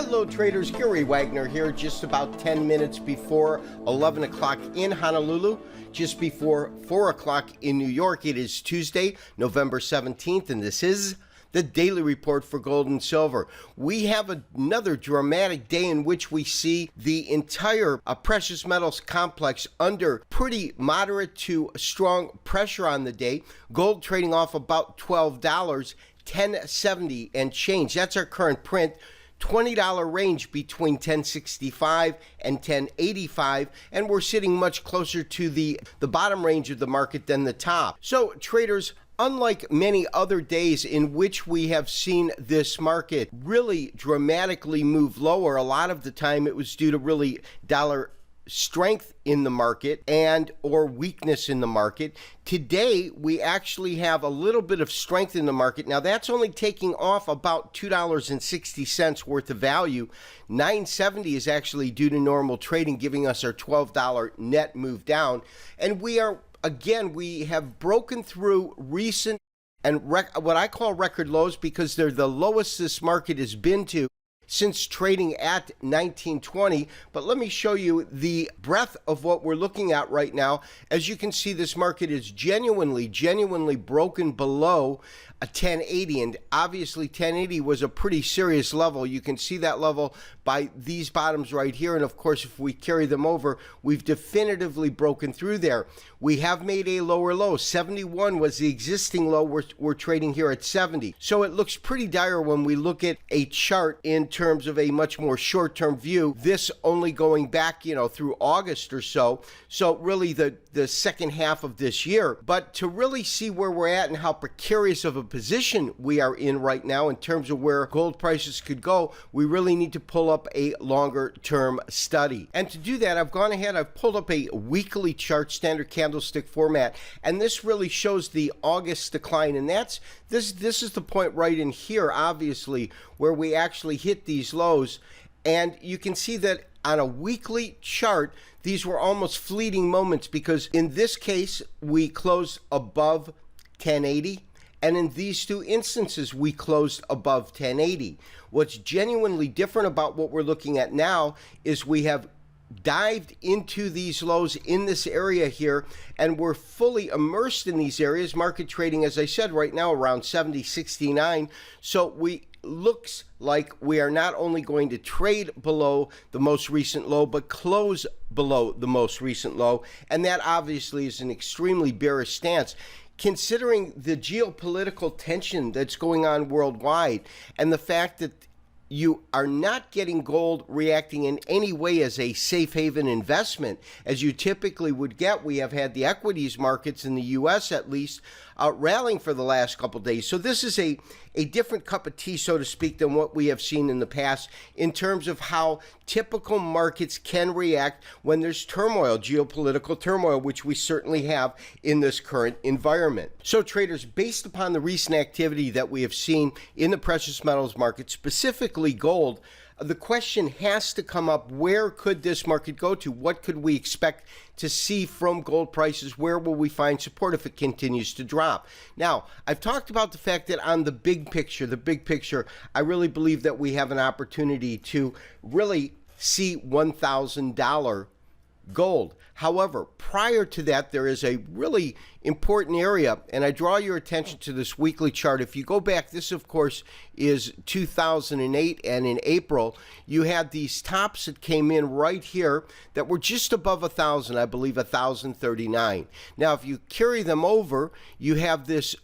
Hello traders, Gary Wagner here, just about 10 minutes before 11 o'clock in Honolulu, just before 4 o'clock in New York. It is Tuesday, November 17th, and this is the Daily Report for Gold and Silver. We have another dramatic day in which we see the entire precious metals complex under pretty moderate to strong pressure on the day. Gold trading off about $12, 1070 and change. That's our current print. $20 range between 1065 and 1085, and we're sitting much closer to the bottom range of the market than the top. So traders, unlike many other days in which we have seen this market really dramatically move lower, a lot of the time it was due to really dollar strength in the market and or weakness in the market. Today we actually have a little bit of strength in the market. Now that's only taking off about $2.60 worth of value. 970 is actually due to normal trading, giving us our $12 net move down, and we have broken through recent and what I call record lows, because they're the lowest this market has been to since trading at 1920. But let me show you the breadth of what we're looking at right now. As you can see, this market is genuinely broken below a 1080, and obviously 1080 was a pretty serious level. You can see that level by these bottoms right here, and of course if we carry them over, we've definitively broken through there. We have made a lower low. 71 was the existing low. We're trading here at 70. So it looks pretty dire when we look at a chart in terms of a much more short-term view, this only going back, through August or so. So really the second half of this year. But to really see where we're at and how precarious of a position we are in right now in terms of where gold prices could go, we really need to pull up a longer term study. And to do that, I've pulled up a weekly chart, standard candlestick format, and this really shows the August decline, and this is the point right in here, obviously, where we actually hit these lows. And you can see that on a weekly chart, these were almost fleeting moments, because in this case we closed above 1080, and in these two instances we closed above 1080. What's genuinely different about what we're looking at now is we have dived into these lows in this area here, and we're fully immersed in these areas. Market trading, as I said, right now around 70.69. So looks like we are not only going to trade below the most recent low, but close below the most recent low, and that obviously is an extremely bearish stance, considering the geopolitical tension that's going on worldwide and the fact that you are not getting gold reacting in any way as a safe haven investment as you typically would get. We have had the equities markets in the US at least rallying for the last couple of days. So this is a different cup of tea, so to speak, than what we have seen in the past in terms of how typical markets can react when there's turmoil, geopolitical turmoil, which we certainly have in this current environment. So traders, based upon the recent activity that we have seen in the precious metals market, specifically gold, the question has to come up: where could this market go to? What could we expect to see from gold prices? Where will we find support if it continues to drop? Now, I've talked about the fact that on the big picture, I really believe that we have an opportunity to really see $1,000 gold. However, prior to that, there is a really important area, and I draw your attention to this weekly chart. If you go back, this of course is 2008, and in April you had these tops that came in right here that were just above 1,000, I believe 1,039. Now if you carry them over, you have this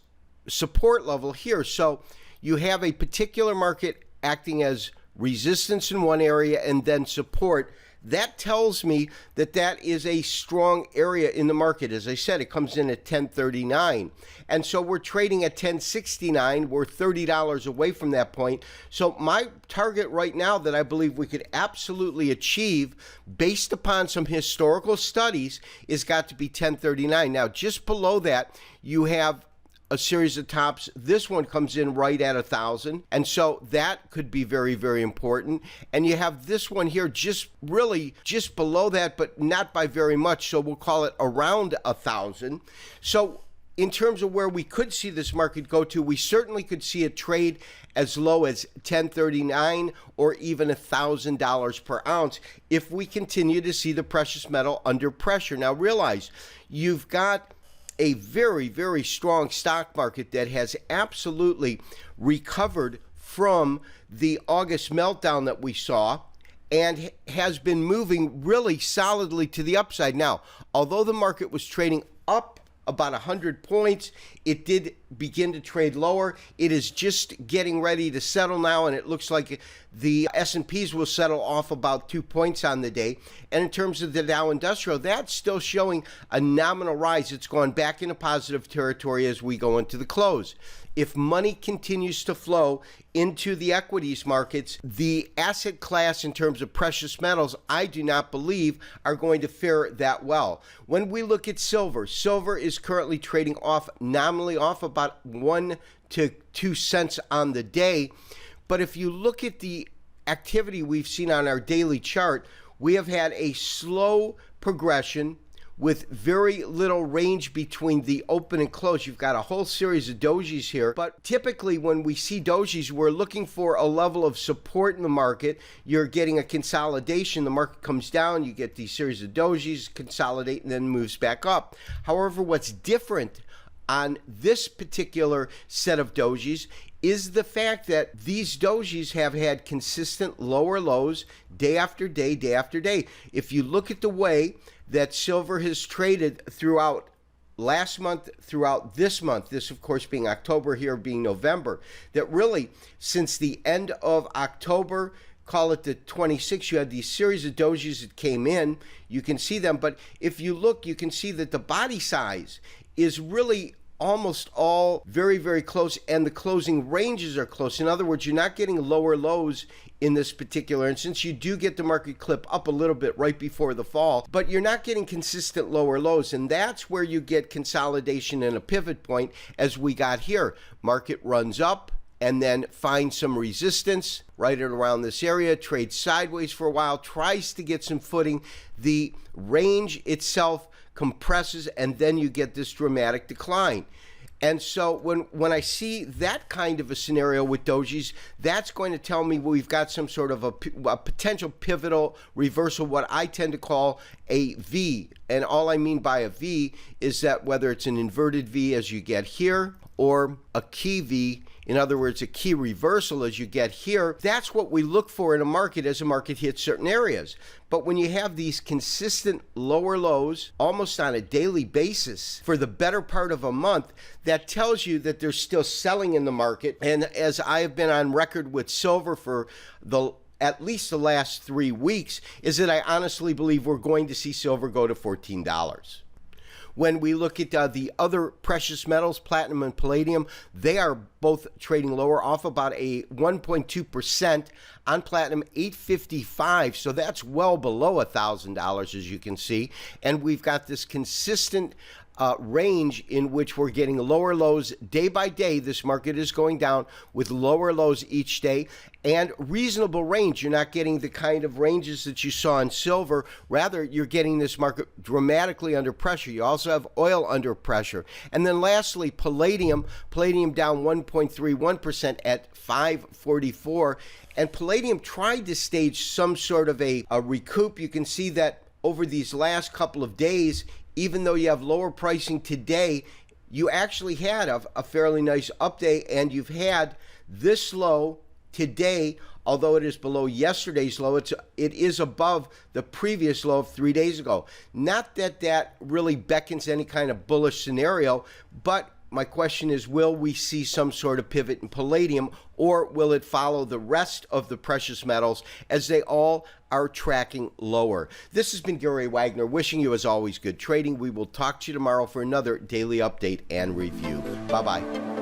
support level here. So you have a particular market acting as resistance in one area and then support. That tells me that that is a strong area in the market. As I said, it comes in at 1039. And so we're trading at 1069. We're $30 away from that point. So my target right now that I believe we could absolutely achieve based upon some historical studies is got to be 1039. Now, just below that, you have a series of tops. This one comes in right at 1,000, and so that could be very, very important. And you have this one here just below that, but not by very much, so we'll call it around 1,000. So in terms of where we could see this market go to, we certainly could see it trade as low as $10.39 or even $1,000 per ounce if we continue to see the precious metal under pressure. Now realize you've got a very, very strong stock market that has absolutely recovered from the August meltdown that we saw and has been moving really solidly to the upside. Now, although the market was trading up about 100 points, it did begin to trade lower. It is just getting ready to settle now, and it looks like the S&Ps will settle off about 2 points on the day. And in terms of the Dow Industrial, that's still showing a nominal rise. It's gone back into positive territory as we go into the close. If money continues to flow into the equities markets, the asset class in terms of precious metals, I do not believe are going to fare that well. When we look at silver, silver is currently trading off nominally off about 1 to 2 cents on the day. But if you look at the activity we've seen on our daily chart, we have had a slow progression with very little range between the open and close. You've got a whole series of dojis here, but typically when we see dojis, we're looking for a level of support in the market. You're getting a consolidation. The market comes down, you get these series of dojis, consolidate, and then moves back up. However, what's different on this particular set of dojis is the fact that these dojis have had consistent lower lows day after day, day after day. If you look at the way that silver has traded throughout last month, throughout this month, this of course being October, here being November, that really since the end of October, call it the 26th, you had these series of dojis that came in. You can see them, but if you look, you can see that the body size is really almost all very, very close, and the closing ranges are close. In other words, you're not getting lower lows in this particular instance. You do get the market clip up a little bit right before the fall, but you're not getting consistent lower lows, and that's where you get consolidation and a pivot point as we got here. Market runs up and then finds some resistance right around this area, trades sideways for a while, tries to get some footing. The range itself compresses, and then you get this dramatic decline. And so when I see that kind of a scenario with dojis, that's going to tell me we've got some sort of a potential pivotal reversal, what I tend to call a V. And all I mean by a V is that whether it's an inverted V as you get here or a key V, in other words, a key reversal as you get here, that's what we look for in a market as a market hits certain areas. But when you have these consistent lower lows almost on a daily basis for the better part of a month, that tells you that there's still selling in the market. And as I have been on record with silver for at least the last 3 weeks, is that I honestly believe we're going to see silver go to $14. When we look at the other precious metals, platinum and palladium, they are both trading lower, off about a 1.2%. On platinum, $855, so that's well below $1,000 as you can see. And we've got this consistent range in which we're getting lower lows day by day. This market is going down with lower lows each day and reasonable range. You're not getting the kind of ranges that you saw in silver. Rather, you're getting this market dramatically under pressure. You also have oil under pressure. And then lastly, palladium down 1.31% at 544. And palladium tried to stage some sort of a recoup. You can see that over these last couple of days, even though you have lower pricing today, you actually had a fairly nice update, and you've had this low today, although it is below yesterday's low, it is above the previous low of 3 days ago. Not that that really beckons any kind of bullish scenario, but my question is, will we see some sort of pivot in palladium, or will it follow the rest of the precious metals as they all are tracking lower? This has been Gary Wagner, wishing you, as always, good trading. We will talk to you tomorrow for another daily update and review. Bye-bye.